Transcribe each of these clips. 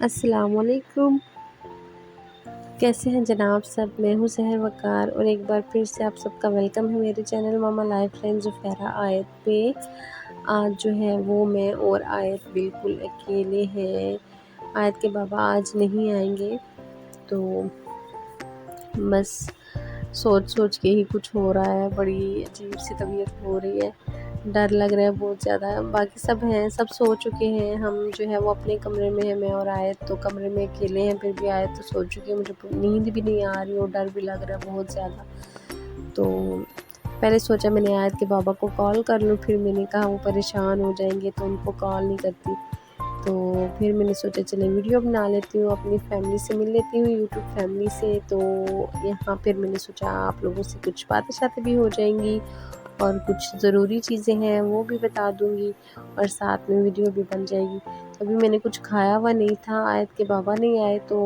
السلام علیکم، کیسے ہیں جناب سب؟ میں ہوں سحر وقار اور ایک بار پھر سے آپ سب کا ویلکم ہے میرے چینل ماما لائف لائن زفیرہ آیت پہ۔ آج جو ہے وہ میں اور آیت بالکل اکیلے ہیں۔ آیت کے بابا آج نہیں آئیں گے، تو بس سوچ سوچ کے ہی کچھ ہو رہا ہے، بڑی عجیب سی طبیعت ہو رہی ہے، ڈر لگ رہا ہے بہت زیادہ۔ باقی سب ہیں، سب سو چکے ہیں، ہم جو ہے وہ اپنے کمرے میں ہیں، میں اور آیت تو کمرے میں اکیلے ہیں، پھر بھی آیت تو سو چکی ہے، مجھے نیند بھی نہیں آ رہی اور ڈر بھی لگ رہا ہے بہت زیادہ۔ تو پہلے سوچا میں نے آیت کے بابا کو کال کر لوں، پھر میں نے کہا وہ پریشان ہو جائیں گے تو ان کو کال نہیں کرتی، تو پھر میں نے سوچا چلیں ویڈیو بنا لیتی ہوں، اپنی فیملی سے مل لیتی ہوں، یوٹیوب فیملی سے۔ تو یہاں پھر میں نے سوچا آپ لوگوں سے کچھ باتیں شاتیں بھی ہو جائیں گی اور کچھ ضروری چیزیں ہیں وہ بھی بتا دوں گی اور ساتھ میں ویڈیو بھی بن جائے گی۔ ابھی میں نے کچھ کھایا ہوا نہیں تھا، آیت کے بابا نہیں آئے تو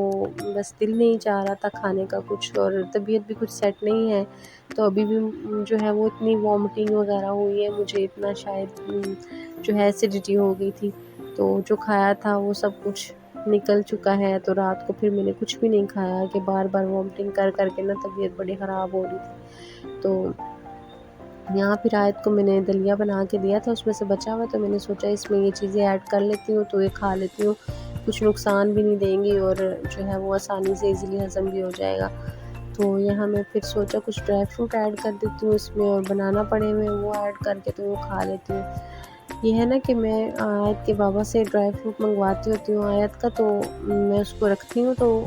بس دل نہیں چاہ رہا تھا کھانے کا کچھ، اور طبیعت بھی کچھ سیٹ نہیں ہے، تو ابھی بھی جو ہے وہ اتنی وامٹنگ وغیرہ ہوئی ہے، مجھے اتنا شاید جو ہے ایسیڈیٹی ہو گئی تھی، تو جو کھایا تھا وہ سب کچھ نکل چکا ہے، تو رات کو پھر میں نے کچھ بھی نہیں کھایا کہ بار بار وامٹنگ کر کر کے نا طبیعت بڑی خراب ہو رہی تھی۔ تو یہاں پھر آیت کو میں نے دلیا بنا کے دیا تھا، اس میں سے بچا ہوا، تو میں نے سوچا اس میں یہ چیزیں ایڈ کر لیتی ہوں تو یہ کھا لیتی ہوں، کچھ نقصان بھی نہیں دیں گی اور جو ہے وہ آسانی سے ایزیلی ہضم بھی ہو جائے گا۔ تو یہاں میں پھر سوچا کچھ ڈرائی فروٹ ایڈ کر دیتی ہوں اس میں، اور بنانا پڑے ہوئے وہ ایڈ کر کے تو وہ کھا لیتی ہوں۔ یہ ہے نا کہ میں آیت کے بابا سے ڈرائی فروٹ منگواتی ہوتی ہوں آیت کا، تو میں اس کو رکھتی ہوں، تو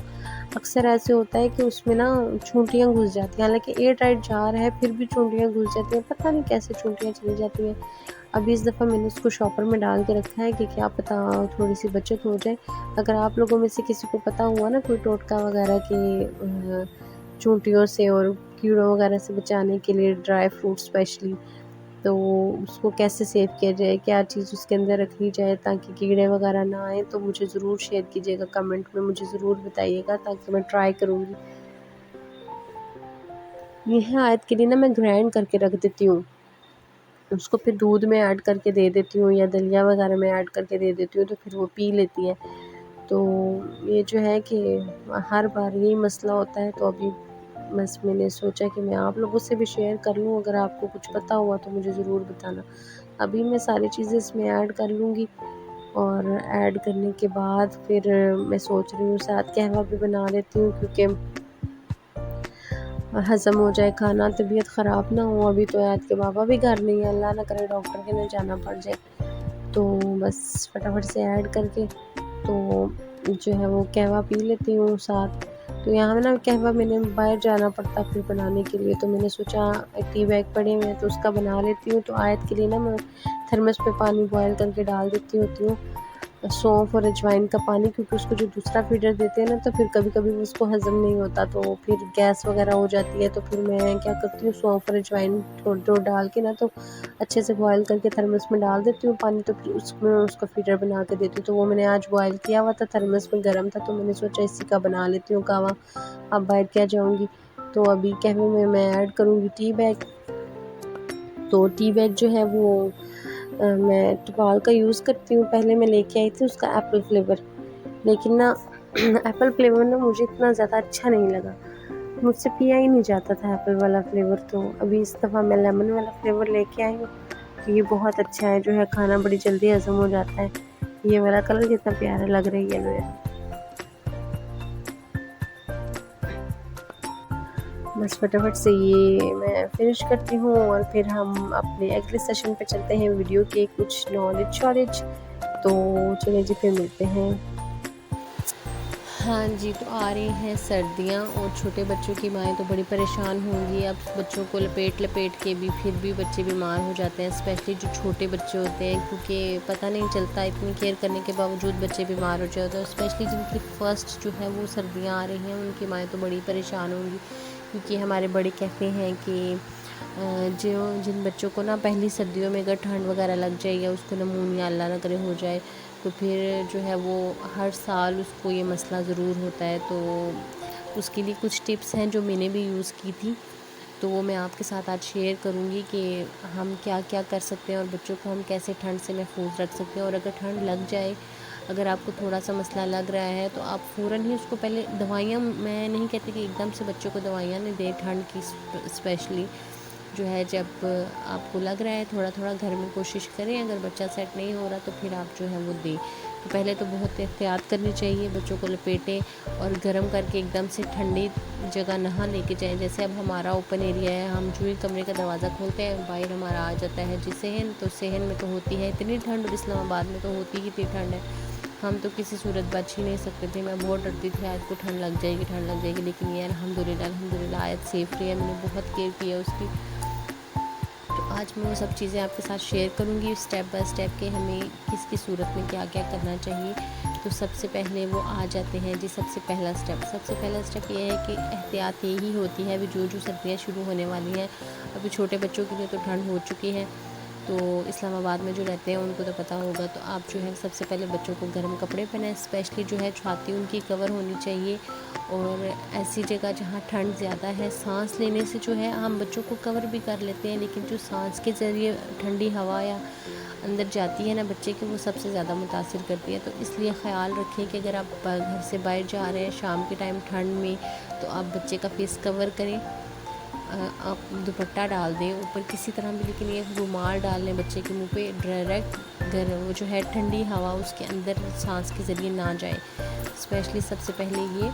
اکثر ایسے ہوتا ہے کہ اس میں نا چونٹیاں گھس جاتی ہیں، حالانکہ ایئر ٹائٹ جار ہے پھر بھی چونٹیاں گھس جاتی ہیں، پتہ نہیں کیسے چونٹیاں چلی جاتی ہیں۔ ابھی اس دفعہ میں نے اس کو شاپر میں ڈال کے رکھا ہے کہ کیا پتہ تھوڑی سی بچت ہو جائے۔ اگر آپ لوگوں میں سے کسی کو پتہ ہوا نا کوئی ٹوٹکا وغیرہ کہ چونٹیوں سے اور کیڑوں وغیرہ سے بچانے کے لیے ڈرائی فروٹ اسپیشلی، تو اس کو کیسے سیو کیا جائے، کیا چیز اس کے اندر رکھی جائے تاکہ کیڑے وغیرہ نہ آئیں، تو مجھے ضرور شیئر کیجیے گا، کمنٹ میں مجھے ضرور بتائیے گا تاکہ میں ٹرائی کروں گی۔ یہ ہے آیت کے لیے نا میں گرائنڈ کر کے رکھ دیتی ہوں، اس کو پھر دودھ میں ایڈ کر کے دے دیتی ہوں یا دلیا وغیرہ میں ایڈ کر کے دے دیتی ہوں، تو پھر وہ پی لیتی ہے۔ تو یہ جو ہے کہ ہر بار یہی مسئلہ ہوتا ہے، تو ابھی بس میں نے سوچا کہ میں آپ لوگوں سے بھی شیئر کر لوں، اگر آپ کو کچھ پتہ ہوا تو مجھے ضرور بتانا۔ ابھی میں ساری چیزیں اس میں ایڈ کر لوں گی، اور ایڈ کرنے کے بعد پھر میں سوچ رہی ہوں ساتھ قہوہ بھی بنا لیتی ہوں، کیونکہ ہضم ہو جائے کھانا، طبیعت خراب نہ ہو۔ ابھی تو آیت کے بابا بھی گھر نہیں ہے، اللہ نہ کرے ڈاکٹر کے نہ جانا پڑ جائے، تو بس فٹافٹ سے ایڈ کر کے تو جو ہے وہ قہوہ پی لیتی ہوں ساتھ۔ تو یہاں نا قہوہ میں نے باہر جانا پڑتا پھر بنانے کے لیے، تو میں نے سوچا ٹی بیگ پڑے ہوئے ہیں تو اس کا بنا لیتی ہوں۔ تو آیت کے لیے نا میں تھرمس پہ پانی بوائل کر کے ڈال دیتی ہوتی ہوں، سونف اور اجوائن کا پانی، کیونکہ اس کو جو دوسرا فیڈر دیتے ہیں نا تو پھر کبھی کبھی اس کو ہضم نہیں ہوتا، تو پھر گیس وغیرہ ہو جاتی ہے، تو پھر میں کیا کرتی ہوں سونف اور اجوائن تھوڑا ڈال کے نا تو اچھے سے بوائل کر کے تھرمس میں ڈال دیتی ہوں پانی، تو پھر اس میں اس کا فیڈر بنا کے دیتی ہوں۔ تو وہ میں نے آج بوائل کیا ہوا تھا، تھرمس میں گرم تھا، تو میں نے سوچا اسی کا بنا لیتی ہوں قہوہ، اب باہر کیا جاؤں گی۔ تو ابھی قہوے میں ایڈ کروں گی ٹی بیگ، تو ٹی بیگ جو ہے وہ میں ٹپال کا یوز کرتی ہوں، پہلے میں لے کے آئی تھی اس کا ایپل فلیور، لیکن نا ایپل فلیور نا مجھے اتنا زیادہ اچھا نہیں لگا، مجھ سے پیا ہی نہیں جاتا تھا ایپل والا فلیور، تو ابھی اس دفعہ میں لیمن والا فلیور لے کے آئی ہوں، کہ یہ بہت اچھا ہے، جو ہے کھانا بڑی جلدی ہضم ہو جاتا ہے۔ یہ والا کلر کتنا پیارا لگ رہی ہے میرے، بس فٹافٹ سے یہ میں فنش کرتی ہوں اور پھر ہم اپنے اگلے سیشن پہ چلتے ہیں ویڈیو کے کچھ نالج، تو چلیں جی پھر ملتے ہیں۔ ہاں جی، تو آ رہی ہیں سردیاں اور چھوٹے بچوں کی مائیں تو بڑی پریشان ہوں گی، اب بچوں کو لپیٹ کے بھی پھر بھی بچے بیمار ہو جاتے ہیں، اسپیشلی جو چھوٹے بچے ہوتے ہیں، کیونکہ پتہ نہیں چلتا اتنی کیئر کرنے کے باوجود بچے بیمار ہو جاتے ہیں، اسپیشلی جن کی فرسٹ جو ہے وہ سردیاں آ رہی ہیں ان کی مائیں تو بڑی پریشان ہوں گی، کیونکہ ہمارے بڑے کہتے ہیں کہ جن بچوں کو نا پہلی سردیوں میں اگر ٹھنڈ وغیرہ لگ جائے یا اس کو نمونیا اللہ نہ کرے ہو جائے، تو پھر جو ہے وہ ہر سال اس کو یہ مسئلہ ضرور ہوتا ہے، تو اس کے لیے کچھ ٹپس ہیں جو میں نے بھی یوز کی تھی، تو وہ میں آپ کے ساتھ آج شیئر کروں گی کہ ہم کیا کیا کر سکتے ہیں اور بچوں کو ہم کیسے ٹھنڈ سے محفوظ رکھ سکتے ہیں، اور اگر ٹھنڈ لگ جائے اگر آپ کو تھوڑا سا مسئلہ لگ رہا ہے تو آپ فوراً ہی اس کو پہلے دوائیاں، میں نہیں کہتی کہ ایک دم سے بچوں کو دوائیاں نہیں دیں، ٹھنڈ کی اسپیشلی جو ہے جب آپ کو لگ رہا ہے تھوڑا تھوڑا گھر میں کوشش کریں، اگر بچہ سیٹ نہیں ہو رہا تو پھر آپ جو ہے وہ دیں۔ تو پہلے تو بہت احتیاط کرنی چاہیے، بچوں کو لپیٹیں اور گرم کر کے ایک دم سے ٹھنڈی جگہ نہ لے کے جائیں۔ جیسے اب ہمارا اوپن ایریا ہے، ہم جو ہی کمرے کا دروازہ کھولتے ہیں باہر ہمارا آ جاتا ہے صحن، تو صحن میں تو ہوتی ہے اتنی ٹھنڈ، اور اسلام آباد میں تو ہوتی ہی اتنی ٹھنڈ ہے، ہم تو کسی صورت بچ ہی نہیں سکتے تھے۔ میں بہت ڈرتی تھی آج کو ٹھنڈ لگ جائے گی ٹھنڈ لگ جائے گی، لیکن یہ الحمدللہ آیت سیف رہی ہے، میں نے بہت کیئر کیا اس کی۔ تو آج میں وہ سب چیزیں آپ کے ساتھ شیئر کروں گی اسٹیپ بائی اسٹیپ کہ ہمیں کس کی صورت میں کیا کیا کرنا چاہیے۔ تو سب سے پہلے وہ آ جاتے ہیں جی، سب سے پہلا اسٹیپ یہ ہے کہ احتیاط یہی ہوتی ہے ابھی جو سردیاں شروع ہونے والی ہیں، ابھی چھوٹے بچوں کے لیے تو ٹھنڈ ہو چکی ہے، تو اسلام آباد میں جو رہتے ہیں ان کو تو پتہ ہوگا، تو آپ جو ہے سب سے پہلے بچوں کو گرم کپڑے پہنائیں، اسپیشلی جو ہے چھاتی ان کی کور ہونی چاہیے، اور ایسی جگہ جہاں ٹھنڈ زیادہ ہے، سانس لینے سے جو ہے ہم بچوں کو کور بھی کر لیتے ہیں، لیکن جو سانس کے ذریعے ٹھنڈی ہوا یا اندر جاتی ہے نا بچے کے، وہ سب سے زیادہ متاثر کرتی ہے۔ تو اس لیے خیال رکھیں کہ اگر آپ گھر سے باہر جا رہے ہیں شام کے ٹائم ٹھنڈ میں، تو آپ بچے کا فیس کور کریں، آپ دوپٹہ ڈال دیں اوپر کسی طرح بھی، لیکن یہ رومال ڈال لیں بچے کے منہ پہ، ڈائریکٹ وہ جو ہے ٹھنڈی ہوا اس کے اندر سانس کے ذریعے نہ جائے، اسپیشلی سب سے پہلے یہ۔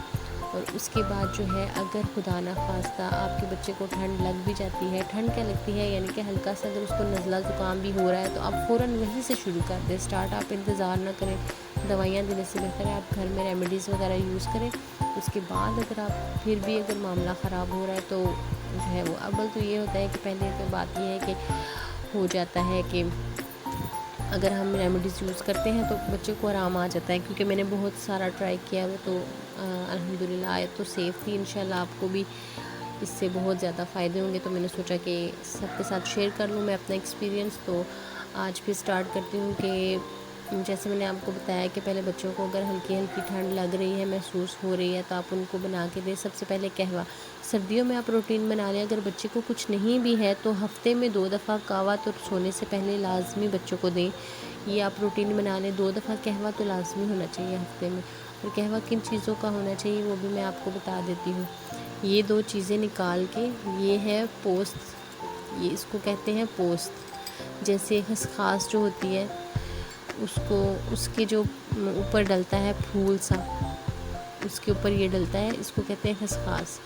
اور اس کے بعد جو ہے اگر خدا نخواستہ آپ کے بچے کو ٹھنڈ لگ بھی جاتی ہے، ٹھنڈ کیا لگتی ہے یعنی کہ ہلکا سا اگر اس کو نزلہ زکام بھی ہو رہا ہے، تو آپ فوراً وہیں سے شروع کر دیں اسٹارٹ، آپ انتظار نہ کریں دوائیاں دینے سے، بہتر ہے آپ گھر میں ریمیڈیز وغیرہ یوز کریں۔ اس کے بعد اگر آپ پھر بھی اگر معاملہ خراب ہو رہا ہے تو جو ہے وہ اول تو یہ ہوتا ہے کہ پہلے تو بات یہ ہے کہ ہو جاتا ہے کہ اگر ہم ریمیڈیز یوز کرتے ہیں تو بچے کو آرام آ جاتا ہے، کیونکہ میں نے بہت سارا ٹرائی کیا وہ تو الحمدللہ آیت تو سیف تھی، انشاءاللہ آپ کو بھی اس سے بہت زیادہ فائدے ہوں گے، تو میں نے سوچا کہ سب کے ساتھ شیئر کر لوں میں اپنا ایکسپیرینس۔ تو آج بھی اسٹارٹ کرتی ہوں کہ جیسے میں نے آپ کو بتایا کہ پہلے بچوں کو اگر ہلکی ہلکی ٹھنڈ لگ رہی ہے، محسوس ہو رہی ہے، تو آپ ان کو بنا کے دیں سب سے پہلے قہوہ۔ سردیوں میں آپ روٹین بنا لیں، اگر بچے کو کچھ نہیں بھی ہے تو ہفتے میں 2 دفعہ قہوہ تو سونے سے پہلے لازمی بچوں کو دیں، یہ آپ روٹین بنا لیں، 2 دفعہ قہوہ تو لازمی ہونا چاہیے ہفتے میں۔ اور قہوہ کن چیزوں کا ہونا چاہیے وہ بھی میں آپ کو بتا دیتی ہوں۔ یہ 2 چیزیں نکال کے، یہ ہے پوست، یہ اس کو کہتے ہیں پوست، جیسے خسخاس جو ہوتی ہے اس کو، اس کے جو اوپر ڈلتا ہے پھول سا، اس کے اوپر یہ ڈلتا ہے، اس کو کہتے ہیں خسخاس۔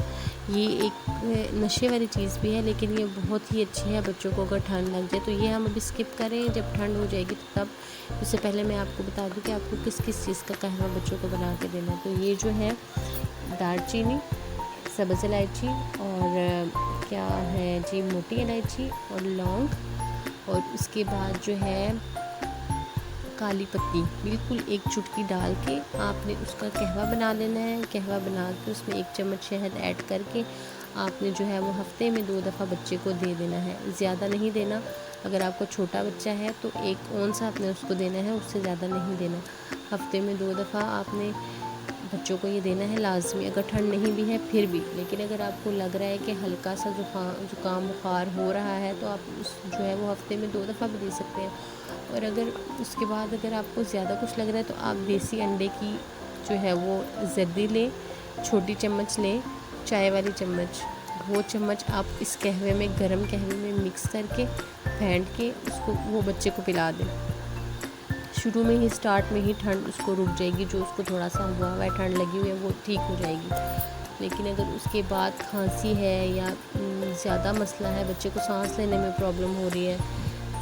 یہ ایک نشے والی چیز بھی ہے، لیکن یہ بہت ہی اچھی ہے بچوں کو اگر ٹھنڈ لگ جائے تو، یہ ہم ابھی اسکپ کریں، جب ٹھنڈ ہو جائے گی تو تب۔ اس سے پہلے میں آپ کو بتا دوں کہ آپ کو کس کس چیز کا قہوہ بچوں کو بنا کے دینا ہے۔ تو یہ جو ہے دار چینی، سبز الائچی، اور کیا ہے جی موٹی الائچی اور لونگ، اور اس کے بعد جو ہے کالی پتی، بالکل ایک چٹکی ڈال کے آپ نے اس کا قہوہ بنا لینا ہے۔ قہوہ بنا کے اس میں 1 چمچ شہد ایڈ کر کے آپ نے جو ہے وہ ہفتے میں 2 دفعہ بچے کو دے دینا ہے، زیادہ نہیں دینا۔ اگر آپ کا چھوٹا بچہ ہے تو 1 اونس آپ نے اس کو دینا ہے، اس سے زیادہ نہیں دینا۔ ہفتے میں 2 دفعہ آپ نے بچوں کو یہ دینا ہے لازمی، اگر ٹھنڈ نہیں بھی ہے پھر بھی، لیکن اگر آپ کو لگ رہا ہے کہ ہلکا سا زکام بخار ہو رہا ہے تو آپ جو ہے وہ ہفتے میں 2 دفعہ بھی دے سکتے ہیں۔ اور اگر اس کے بعد اگر آپ کو زیادہ کچھ لگ رہا ہے تو آپ دیسی انڈے کی جو ہے وہ زردی لیں، چھوٹی چمچ لیں، چائے والی چمچ، وہ چمچ آپ اس قہوے میں، گرم قہوے میں مکس کر کے پھینٹ کے اس کو وہ بچے کو پلا دیں۔ شروع میں ہی اسٹارٹ میں ہی ٹھنڈ اس کو رک جائے گی، جو اس کو تھوڑا سا ہوا ہے ٹھنڈ لگی ہوئی ہے وہ ٹھیک ہو جائے گی، لیکن اگر اس کے بعد کھانسی ہے یا زیادہ مسئلہ ہے، بچے کو سانس لینے میں پرابلم ہو رہی ہے،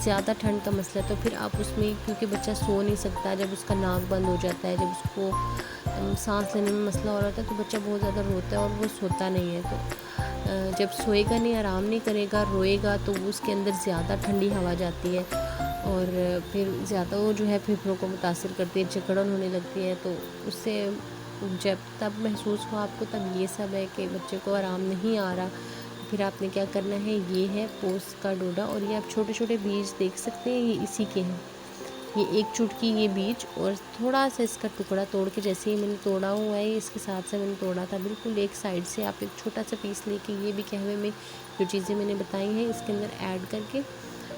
زیادہ ٹھنڈ کا مسئلہ ہے، تو پھر آپ اس میں، کیونکہ بچہ سو نہیں سکتا جب اس کا ناک بند ہو جاتا ہے، جب اس کو سانس لینے میں مسئلہ ہو رہا ہے تو بچہ بہت زیادہ روتا ہے اور وہ سوتا نہیں ہے، تو جب سوئے گا نہیں، آرام نہیں کرے گا، روئے گا، تو اس کے اندر زیادہ ٹھنڈی ہوا جاتی ہے اور پھر زیادہ وہ جو ہے پھیپھڑوں کو متاثر کرتی ہے، جکڑن ہونے لگتی ہے، تو اس سے جب تب محسوس ہوا آپ کو، تب یہ سب ہے کہ بچے کو آرام نہیں آ رہا، پھر آپ نے کیا کرنا ہے، یہ ہے پوست کا ڈوڈا، اور یہ آپ چھوٹے چھوٹے بیج دیکھ سکتے ہیں، یہ اسی کے ہیں، یہ 1 چٹکی یہ بیج، اور تھوڑا سا اس کا ٹکڑا توڑ کے، جیسے ہی میں نے توڑا ہوا ہے اس کے ساتھ سے میں نے توڑا تھا، بالکل ایک سائڈ سے آپ ایک چھوٹا سا پیس لے کے، یہ بھی قہوے میں جو چیزیں میں نے بتائی ہیں اس کے اندر ایڈ کر کے،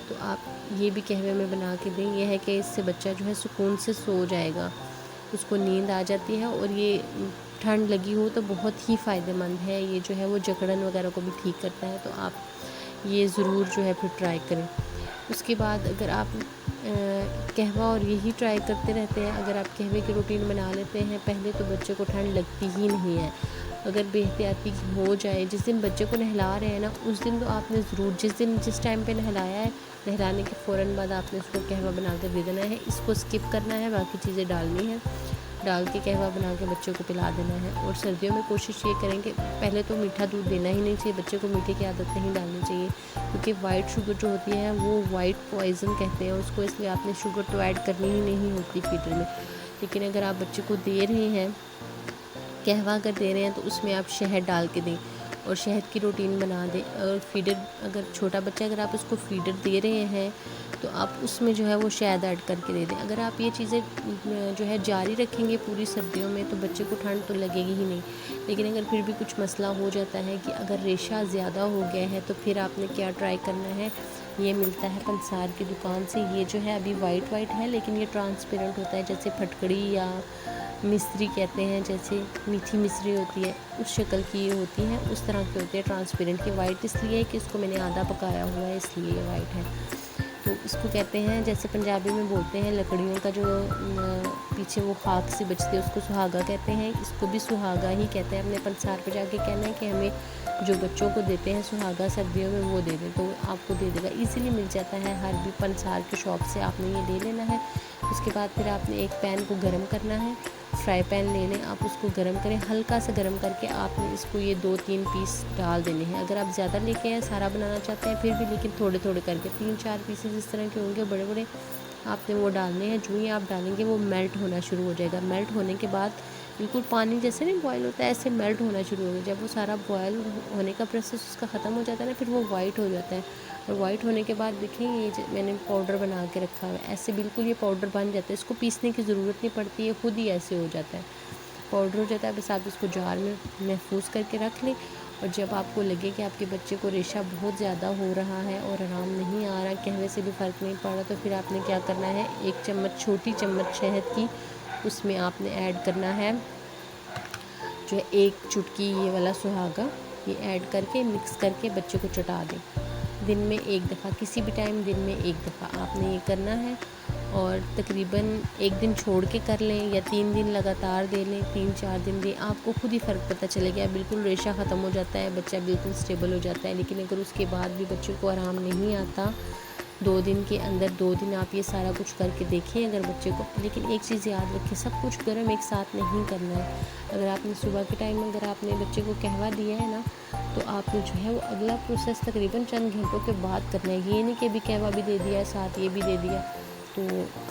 تو آپ یہ بھی قہوے میں بنا کے دیں، یہ ہے کہ اس سے بچہ جو ہے سکون سے سو جائے گا۔ اس کو نیند آ جاتی ہے، اور یہ ٹھنڈ لگی ہو تو بہت ہی فائدہ مند ہے، یہ جو ہے وہ جکڑن وغیرہ کو بھی ٹھیک کرتا ہے، تو آپ یہ ضرور جو ہے پھر ٹرائی کریں۔ اس کے بعد اگر آپ قہوہ اور یہی ٹرائی کرتے رہتے ہیں، اگر آپ قہوے کی روٹین بنا لیتے ہیں پہلے، تو بچے کو ٹھنڈ لگتی ہی نہیں ہے۔ اگر بے احتیاطی ہو جائے، جس دن بچے کو نہلا رہے ہیں نا، اس دن تو آپ نے ضرور جس ٹائم پہ نہلایا ہے، نہلانے کے فوراً بعد آپ نے اس کو قہوہ بنا کے دے دینا ہے، اس کو اسکپ کرنا ہے، باقی چیزیں ڈالنی ہے، ڈال کے قہوہ بنا کے بچوں کو پلا دینا ہے۔ اور سردیوں میں کوشش یہ کریں کہ پہلے تو میٹھا دودھ دینا ہی نہیں چاہیے، بچے کو میٹھے کی عادت نہیں ڈالنی چاہیے، کیونکہ وائٹ شوگر جو ہوتی ہے وہ وائٹ پوائزن کہتے ہیں اس کو، اس لیے آپ نے شوگر تو ایڈ کرنی ہی نہیں ہوتی فیڈر میں۔ لیکن اگر آپ بچے کو دے رہے ہیں قہوہ، اگر دے رہے ہیں تو اس میں آپ شہد ڈال کے دیں، اور شہد کی روٹین بنا دیں۔ اور فیڈر، اگر چھوٹا بچہ اگر آپ اس کو فیڈر دے رہے ہیں تو آپ اس میں جو ہے وہ شہد ایڈ کر کے دے دیں۔ اگر آپ یہ چیزیں جو ہے جاری رکھیں گے پوری سردیوں میں تو بچے کو ٹھنڈ تو لگے گی ہی نہیں۔ لیکن اگر پھر بھی کچھ مسئلہ ہو جاتا ہے کہ اگر ریشہ زیادہ ہو گیا ہے، تو پھر آپ نے کیا ٹرائی کرنا ہے، یہ ملتا ہے پنسار کی دکان سے، یہ جو ہے ابھی وائٹ ہے لیکن یہ ٹرانسپیرنٹ ہوتا ہے، جیسے پھٹکڑی یا مصری کہتے ہیں، جیسے میٹھی مصری ہوتی ہے اس شکل کی یہ ہوتی ہے، اس طرح کے ہوتے ہیں ٹرانسپیرنٹ۔ یہ وائٹ اس لیے ہے کہ اس کو میں نے آدھا پکایا ہوا ہے، اس لیے یہ وائٹ ہے۔ تو اس کو کہتے ہیں، جیسے پنجابی میں بولتے ہیں، لکڑیوں کا جو پیچھے وہ خاک سے بچتے ہیں اس کو سہاگا کہتے ہیں، اس کو بھی سہاگا ہی کہتے ہیں۔ ہم نے پنسار پہ جا کے کہنا ہے کہ ہمیں جو بچوں کو دیتے ہیں سہاگا سردیوں میں وہ دے دیں، تو آپ کو دے دے گا، ایزیلی مل جاتا ہے ہر بھی پنسار کی شاپ سے، آپ نے یہ لے لینا ہے۔ اس کے بعد پھر آپ نے ایک پین کو گرم کرنا ہے، فرائی پین لے لیں آپ، اس کو گرم کریں، ہلکا سا گرم کر کے آپ نے اس کو یہ 2-3 پیس ڈال دینے ہیں۔ اگر آپ زیادہ لے کے ہیں، سارا بنانا چاہتے ہیں پھر بھی، لیکن تھوڑے تھوڑے کر کے 3-4 پیسز اس طرح کے ہوں گے بڑے بڑے، آپ نے وہ ڈالنے ہیں۔ جو ہی آپ ڈالیں گے وہ میلٹ ہونا شروع ہو جائے گا، میلٹ ہونے کے بعد بالکل پانی جیسے نہیں بوائل ہوتا ہے ایسے میلٹ ہونا شروع ہو گیا۔ جب وہ سارا بوائل ہونے کا پروسیس اس کا ختم ہو جاتا ہے نا، پھر وہ وائٹ ہو جاتا ہے، اور وائٹ ہونے کے بعد دیکھیں یہ میں نے پاؤڈر بنا کے رکھا ہوا ہے، ایسے بالکل یہ پاؤڈر بن جاتا ہے، اس کو پیسنے کی ضرورت نہیں پڑتی ہے، خود ہی ایسے ہو جاتا ہے، پاؤڈر ہو جاتا ہے۔ بس آپ اس کو جار میں محفوظ کر کے رکھ لیں، اور جب آپ کو لگے کہ آپ کے بچے کو ریشہ بہت زیادہ ہو رہا ہے اور آرام نہیں آ رہا، قہوے سے بھی فرق نہیں پڑ رہا، تو پھر آپ نے کیا کرنا ہے، 1 چمچ چھوٹی چمچ شہد کی اس میں آپ نے ایڈ کرنا ہے جو ہے 1 چٹکی یہ والا سہاگا، یہ ایڈ کر کے مکس کر کے بچے کو چٹا دیں۔ دن میں 1 دفعہ، کسی بھی ٹائم دن میں 1 دفعہ آپ نے یہ کرنا ہے، اور تقریباً 1 دن چھوڑ کے کر لیں یا 3 دن لگاتار دے لیں، 3-4 دن دیں، آپ کو خود ہی فرق پتہ چلے گا، بالکل ریشہ ختم ہو جاتا ہے، بچہ بالکل سٹیبل ہو جاتا ہے۔ لیکن اگر اس کے بعد بھی بچے کو آرام نہیں آتا، 2 دن کے اندر 2 دن آپ یہ سارا کچھ کر کے دیکھیں اگر بچے کو، لیکن ایک چیز یاد رکھیں، سب کچھ گرم ایک ساتھ نہیں کرنا ہے۔ اگر آپ نے صبح کے ٹائم میں اگر آپ نے بچے کو قہوہ دیا ہے نا، تو آپ نے جو ہے وہ اگلا پروسیس تقریباً چند گھنٹوں کے بعد کرنا ہے، یہ نہیں کہ ابھی قہوہ بھی دے دیا ہے ساتھ یہ بھی دے دیا، تو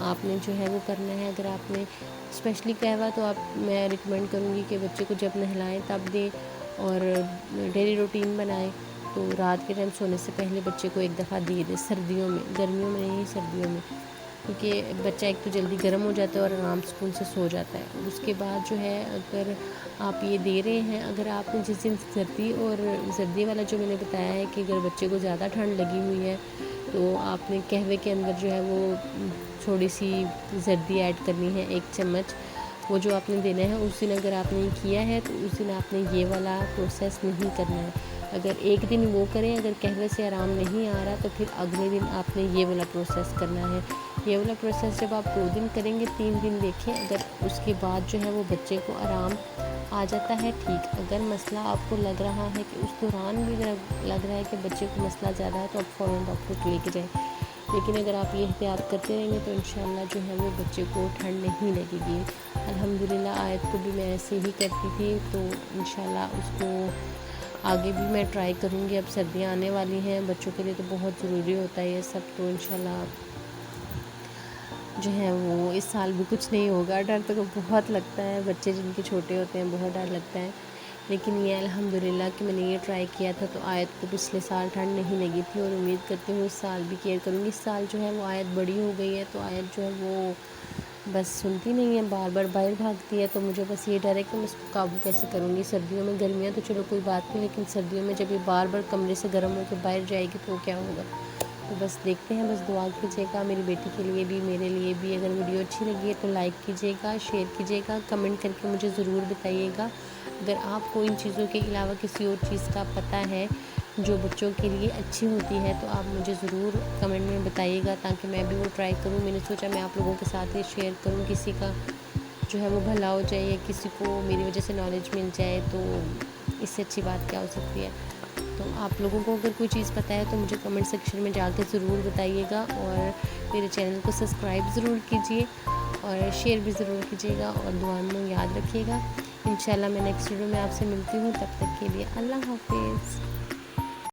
آپ نے جو ہے وہ کرنا ہے۔ اگر آپ نے اسپیشلی قہوہ، تو میں ریکمینڈ کروں گی کہ بچے کو جب نہلائیں تب دیں، اور ڈیلی روٹین بنائیں، تو رات کے ٹائم سونے سے پہلے بچے کو 1 دفعہ دے دیں، سردیوں میں، گرمیوں میں نہیں، سردیوں میں، کیونکہ بچہ ایک تو جلدی گرم ہو جاتا ہے اور آرام سکون سے سو جاتا ہے۔ اس کے بعد جو ہے اگر آپ یہ دے رہے ہیں، اگر آپ نے جس دن سردی والا جو میں نے بتایا ہے کہ اگر بچے کو زیادہ ٹھنڈ لگی ہوئی ہے، تو آپ نے قہوے کے اندر جو ہے وہ تھوڑی سی زردی ایڈ کرنی ہے، 1 چمچ، وہ جو آپ نے دینا ہے۔ اس دن اگر آپ نے یہ کیا ہے تو اس دن آپ نے یہ والا پروسیس نہیں کرنا ہے۔ اگر ایک دن وہ کریں، اگر قہوے سے آرام نہیں آ رہا، تو پھر اگلے دن آپ نے یہ والا پروسیس کرنا ہے۔ یہ والا پروسیس جب آپ 2 دن کریں گے، 3 دن دیکھیں، اگر اس کے بعد جو ہے وہ بچے کو آرام آ جاتا ہے، ٹھیک۔ اگر مسئلہ آپ کو لگ رہا ہے کہ اس دوران بھی اگر لگ رہا ہے کہ بچے کو مسئلہ زیادہ ہے، تو آپ فوراً ڈاکٹر کو لے کے جائیں۔ لیکن اگر آپ یہ احتیاط کرتے رہیں گے تو انشاءاللہ جو ہے وہ بچے کو ٹھنڈ نہیں لگے گی۔ الحمدللہ آیت کو بھی میں ایسے ہی کرتی تھی، تو انشاءاللہ اس کو آگے بھی میں ٹرائی کروں گی۔ اب سردیاں آنے والی ہیں، بچوں کے لیے تو بہت ضروری ہوتا ہے یہ سب، تو انشاءاللہ جو ہے وہ اس سال بھی کچھ نہیں ہوگا۔ ڈر تو بہت لگتا ہے، بچے جن کے چھوٹے ہوتے ہیں بہت ڈر لگتا ہے، لیکن یہ الحمدللہ کہ میں نے یہ ٹرائی کیا تھا، تو آیت کو پچھلے سال ٹھنڈ نہیں لگی تھی، اور امید کرتی ہوں اس سال بھی کیئر کروں گی۔ اس سال جو ہے وہ آیت بڑی ہو گئی ہے، تو آیت جو ہے وہ بس سنتی نہیں ہے، بار بار باہر بھاگتی ہے، تو مجھے بس یہ ڈر ہے کہ میں اس کو قابو کیسے کروں گی۔ سردیوں میں، گرمیاں تو چلو کوئی بات نہیں، لیکن سردیوں میں جب یہ بار بار کمرے سے گرم ہو کے باہر جائے گی تو کیا ہوگا۔ تو بس دیکھتے ہیں، بس دعا کیجیے گا میری بیٹی کے لیے بھی، میرے لیے بھی۔ اگر ویڈیو اچھی لگی ہے تو لائک کیجیے گا، شیئر کیجیے گا، کمنٹ کر کے مجھے ضرور بتائیے گا۔ اگر آپ کو ان چیزوں کے علاوہ کسی اور چیز کا پتہ ہے جو بچوں کے لیے اچھی ہوتی ہے تو آپ مجھے ضرور کمنٹ میں بتائیے گا، تاکہ میں بھی وہ ٹرائی کروں۔ میں نے سوچا میں آپ لوگوں کے ساتھ یہ شیئر کروں، کسی کا جو ہے وہ بھلا ہو جائے یا کسی کو میری وجہ سے نالج مل جائے، تو اس سے اچھی بات کیا ہو سکتی ہے۔ تو آپ لوگوں کو اگر کوئی چیز پتہ ہے تو مجھے کمنٹ سیکشن میں جا کے ضرور بتائیے گا، اور میرے چینل کو سبسکرائب ضرور کیجیے اور شیئر بھی ضرور کیجیے گا، اور دعا میں یاد رکھیے گا۔ انشاءاللہ میں نیکسٹ ویڈیو میں آپ سے ملتی ہوں، تب تک کے لیے اللہ حافظ۔